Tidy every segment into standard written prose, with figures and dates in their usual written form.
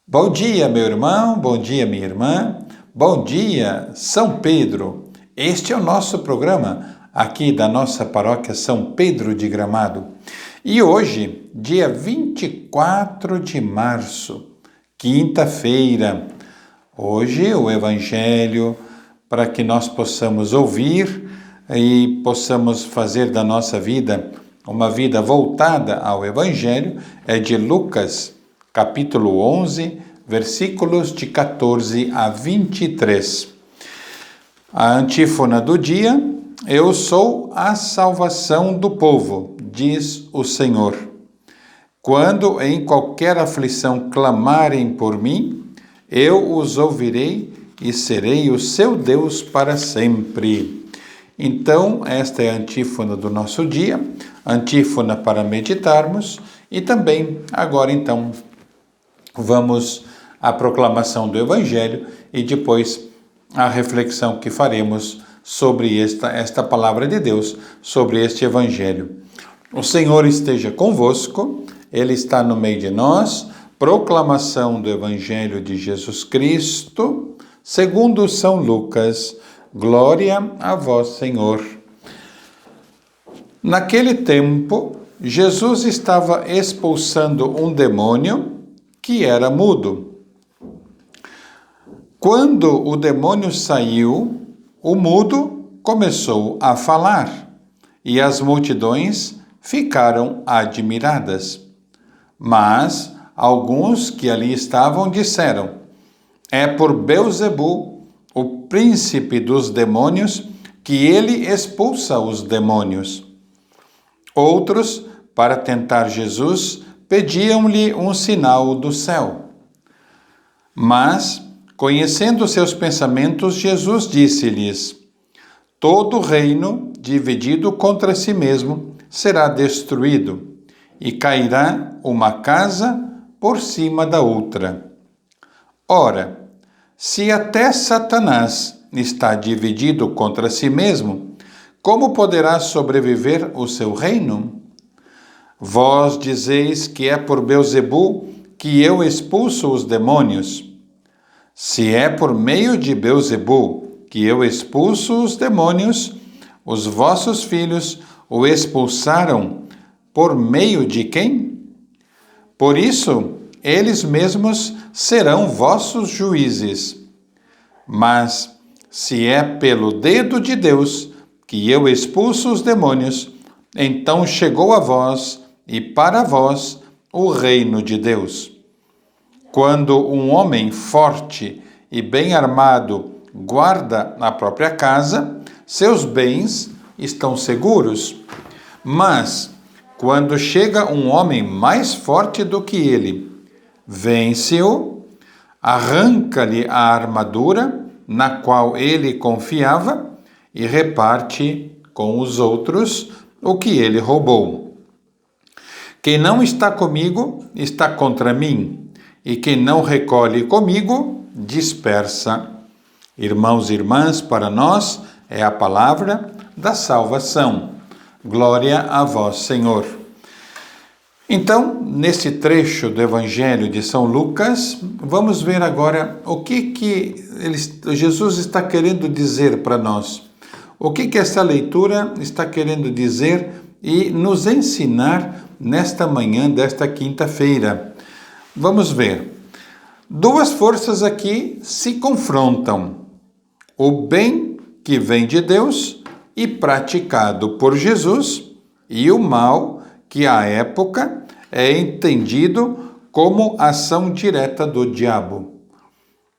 Bom dia, meu irmão, bom dia, minha irmã, bom dia, São Pedro. Este é o nosso programa aqui da nossa paróquia São Pedro de Gramado. E hoje, dia 24 de março, quinta-feira, hoje o Evangelho, para que nós possamos ouvir e possamos fazer da nossa vida uma vida voltada ao Evangelho, é de Lucas, capítulo 11, versículos de 14 a 23. A antífona do dia: Eu sou a salvação do povo, diz o Senhor. Quando em qualquer aflição clamarem por mim, eu os ouvirei e serei o seu Deus para sempre. Então, esta é a antífona do nosso dia, antífona para meditarmos, e também, agora então, vamos à proclamação do Evangelho e depois a reflexão que faremos sobre esta palavra de Deus, sobre este Evangelho. O Senhor esteja convosco, Ele está no meio de nós. Proclamação do Evangelho de Jesus Cristo, segundo São Lucas. Glória a vós, Senhor. Naquele tempo, Jesus estava expulsando um demônio que era mudo. Quando o demônio saiu, o mudo começou a falar, e as multidões ficaram admiradas. Mas alguns que ali estavam disseram: É por Beelzebu, o príncipe dos demônios, que ele expulsa os demônios. Outros, para tentar Jesus, pediam-lhe um sinal do céu. Mas, conhecendo seus pensamentos, Jesus disse-lhes: Todo reino dividido contra si mesmo será destruído, e cairá uma casa por cima da outra. Ora, se até Satanás está dividido contra si mesmo, como poderá sobreviver o seu reino? Vós dizeis que é por Beelzebu que eu expulso os demônios. Se é por meio de Beelzebu que eu expulso os demônios, os vossos filhos o expulsaram por meio de quem? Por isso, eles mesmos serão vossos juízes. Mas, se é pelo dedo de Deus que eu expulso os demônios, então chegou a vós e para vós o reino de Deus. Quando um homem forte e bem armado guarda a própria casa, seus bens estão seguros. Mas, quando chega um homem mais forte do que ele, vence-o, arranca-lhe a armadura na qual ele confiava e reparte com os outros o que ele roubou. Quem não está comigo está contra mim, e quem não recolhe comigo dispersa. Irmãos e irmãs, para nós é a palavra da salvação. Glória a vós, Senhor. Então, nesse trecho do Evangelho de São Lucas, vamos ver agora o que Jesus está querendo dizer para nós. O que essa leitura está querendo dizer e nos ensinar nesta manhã desta quinta-feira. Vamos ver. Duas forças aqui se confrontam: o bem que vem de Deus e praticado por Jesus, e o mal que à época é entendido como ação direta do diabo.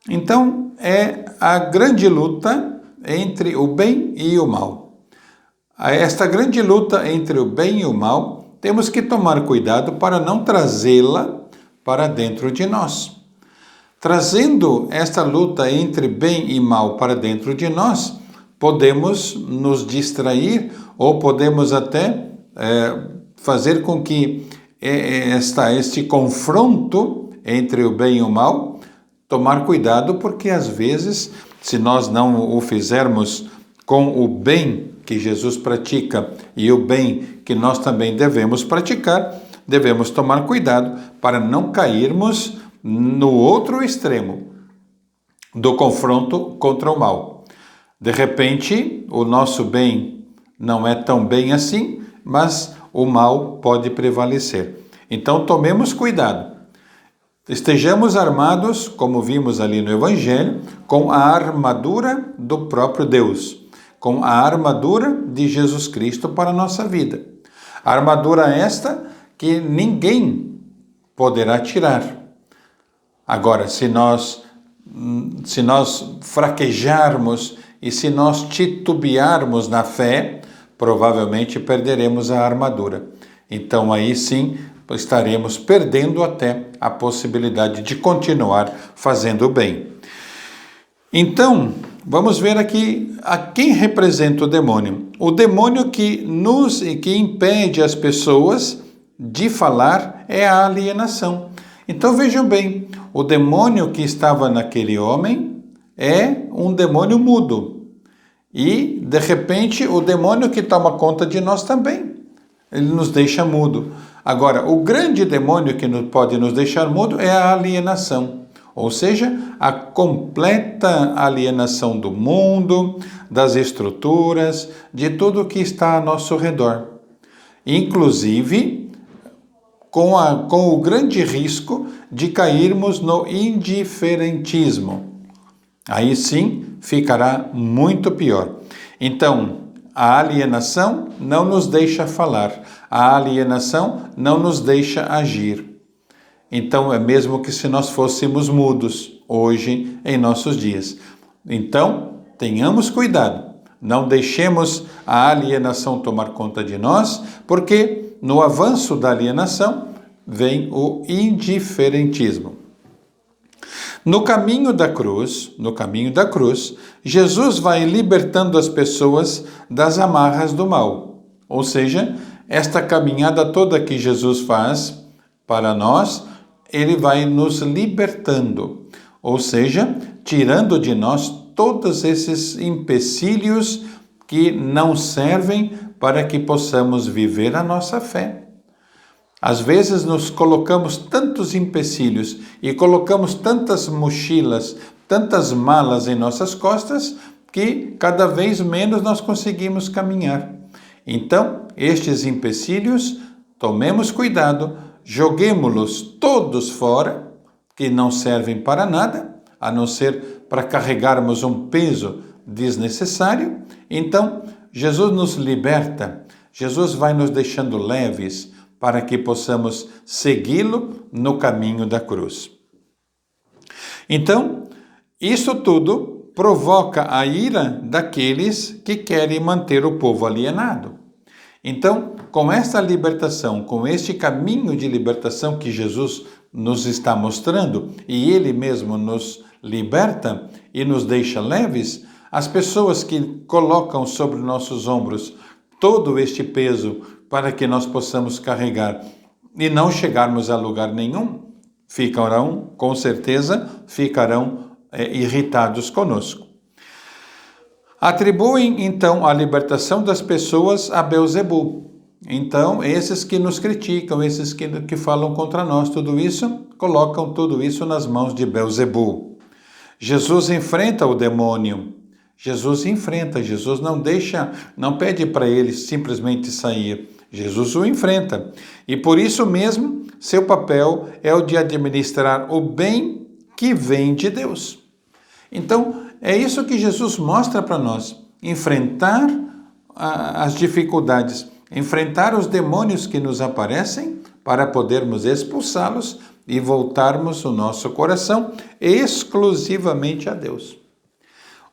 Então, é a grande luta entre o bem e o mal. Esta grande luta entre o bem e o mal, temos que tomar cuidado para não trazê-la para dentro de nós. Trazendo esta luta entre bem e mal para dentro de nós, podemos nos distrair ou podemos até fazer com que este confronto entre o bem e o mal, tomar cuidado, porque às vezes, se nós não o fizermos com o bem que Jesus pratica e o bem que nós também devemos praticar, devemos tomar cuidado para não cairmos no outro extremo do confronto contra o mal. De repente, o nosso bem não é tão bem assim, mas o mal pode prevalecer. Então, tomemos cuidado. Estejamos armados, como vimos ali no Evangelho, com a armadura do próprio Deus, com a armadura de Jesus Cristo para a nossa vida. A armadura esta que ninguém poderá tirar. Agora, se nós fraquejarmos e se nós titubearmos na fé, provavelmente perderemos a armadura. Então aí sim estaremos perdendo até a possibilidade de continuar fazendo o bem. Então, vamos ver aqui a quem representa o demônio. O demônio que impede as pessoas de falar é a alienação. Então vejam bem, o demônio que estava naquele homem é um demônio mudo. E, de repente, o demônio que toma conta de nós também, ele nos deixa mudo. Agora, o grande demônio que pode nos deixar mudo é a alienação, ou seja, a completa alienação do mundo, das estruturas, de tudo que está a nosso redor. Inclusive, com o grande risco de cairmos no indiferentismo. Aí sim, ficará muito pior. Então, a alienação não nos deixa falar, a alienação não nos deixa agir. Então, é mesmo que se nós fôssemos mudos hoje, em nossos dias. Então, tenhamos cuidado, não deixemos a alienação tomar conta de nós, porque no avanço da alienação vem o indiferentismo. No caminho da cruz, Jesus vai libertando as pessoas das amarras do mal. Ou seja, esta caminhada toda que Jesus faz para nós, ele vai nos libertando. Ou seja, tirando de nós todos esses empecilhos que não servem para que possamos viver a nossa fé. Às vezes nos colocamos tantos empecilhos e colocamos tantas mochilas, tantas malas em nossas costas que cada vez menos nós conseguimos caminhar. Então, estes empecilhos, tomemos cuidado, joguemo-los todos fora, que não servem para nada, a não ser para carregarmos um peso desnecessário. Então, Jesus nos liberta, Jesus vai nos deixando leves, para que possamos segui-lo no caminho da cruz. Então, isso tudo provoca a ira daqueles que querem manter o povo alienado. Então, com esta libertação, com este caminho de libertação que Jesus nos está mostrando, e Ele mesmo nos liberta e nos deixa leves, as pessoas que colocam sobre nossos ombros todo este peso para que nós possamos carregar e não chegarmos a lugar nenhum, com certeza, irritados conosco. Atribuem, então, a libertação das pessoas a Belzebu. Então, esses que nos criticam, esses que falam contra nós, tudo isso, colocam tudo isso nas mãos de Belzebu. Jesus enfrenta o demônio. Jesus não pede para ele simplesmente sair. Jesus o enfrenta. E por isso mesmo, seu papel é o de administrar o bem que vem de Deus. Então, é isso que Jesus mostra para nós. Enfrentar as dificuldades, enfrentar os demônios que nos aparecem para podermos expulsá-los e voltarmos o nosso coração exclusivamente a Deus.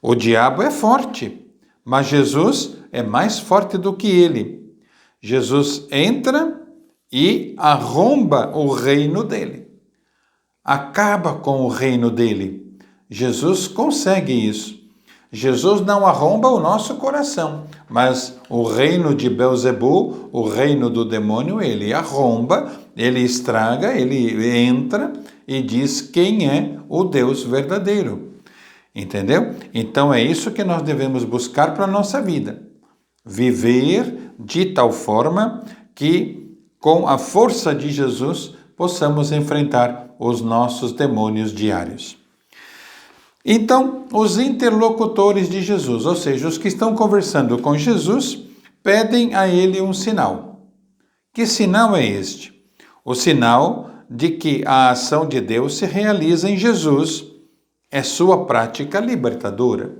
O diabo é forte, mas Jesus é mais forte do que ele. Jesus entra e arromba o reino dele. Acaba com o reino dele. Jesus consegue isso. Jesus não arromba o nosso coração, mas o reino de Belzebu, o reino do demônio, ele arromba, ele estraga, ele entra e diz quem é o Deus verdadeiro. Entendeu? Então é isso que nós devemos buscar para a nossa vida. Viver de tal forma que, com a força de Jesus, possamos enfrentar os nossos demônios diários. Então, os interlocutores de Jesus, ou seja, os que estão conversando com Jesus, pedem a ele um sinal. Que sinal é este? O sinal de que a ação de Deus se realiza em Jesus, é sua prática libertadora.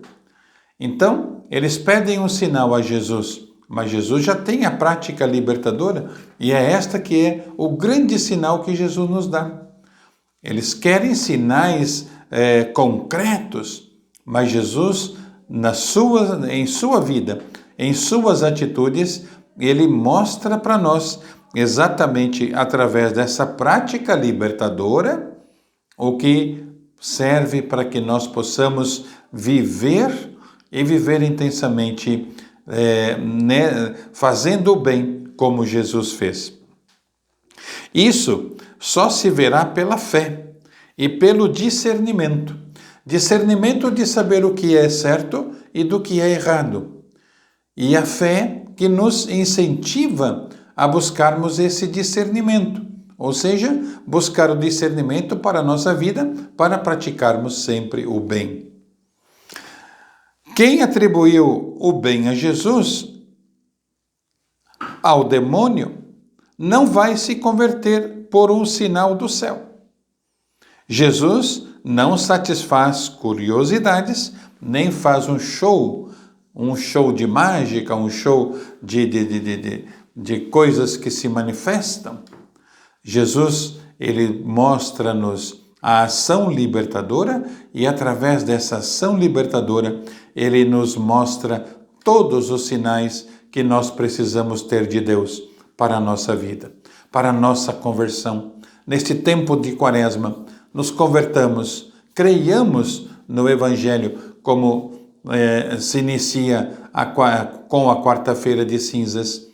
Então, eles pedem um sinal a Jesus, mas Jesus já tem a prática libertadora e é esta que é o grande sinal que Jesus nos dá. Eles querem sinais concretos, mas Jesus, em sua vida, em suas atitudes, ele mostra para nós, exatamente através dessa prática libertadora, o que serve para que nós possamos viver e viver intensamente, fazendo o bem como Jesus fez. Isso só se verá pela fé e pelo discernimento. Discernimento de saber o que é certo e do que é errado. E a fé que nos incentiva a buscarmos esse discernimento. Ou seja, buscar o discernimento para a nossa vida, para praticarmos sempre o bem. Quem atribuiu o bem a Jesus, ao demônio, não vai se converter por um sinal do céu. Jesus não satisfaz curiosidades, nem faz um show de mágica, um show de coisas que se manifestam. Jesus, ele mostra-nos a ação libertadora e através dessa ação libertadora, ele nos mostra todos os sinais que nós precisamos ter de Deus para a nossa vida, para a nossa conversão. Neste tempo de Quaresma, nos convertamos, creiamos no Evangelho, como se inicia com a quarta-feira de cinzas.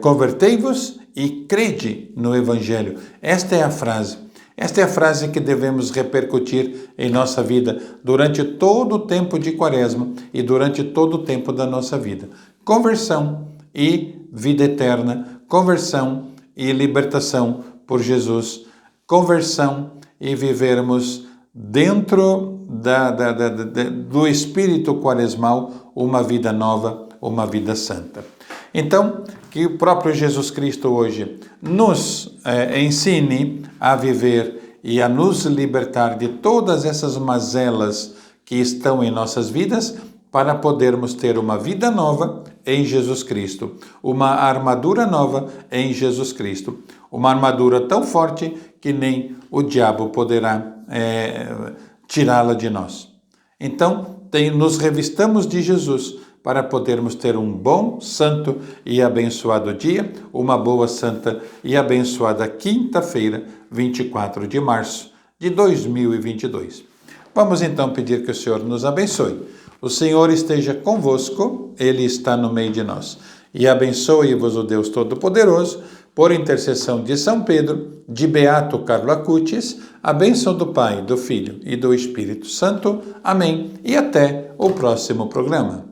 Convertei-vos e crede no Evangelho. Esta é a frase que devemos repercutir em nossa vida durante todo o tempo de Quaresma e durante todo o tempo da nossa vida. Conversão e vida eterna, conversão e libertação por Jesus, conversão e vivermos dentro do espírito quaresmal uma vida nova, uma vida santa. Então, que o próprio Jesus Cristo hoje nos ensine a viver e a nos libertar de todas essas mazelas que estão em nossas vidas, para podermos ter uma vida nova em Jesus Cristo, uma armadura nova em Jesus Cristo, uma armadura tão forte que nem o diabo poderá tirá-la de nós. Então, nos revistamos de Jesus para podermos ter um bom, santo e abençoado dia, uma boa, santa e abençoada quinta-feira, 24 de março de 2022. Vamos então pedir que o Senhor nos abençoe. O Senhor esteja convosco, Ele está no meio de nós. E abençoe-vos o Deus Todo-Poderoso, por intercessão de São Pedro, de Beato Carlo Acutis, a bênção do Pai, do Filho e do Espírito Santo. Amém. E até o próximo programa.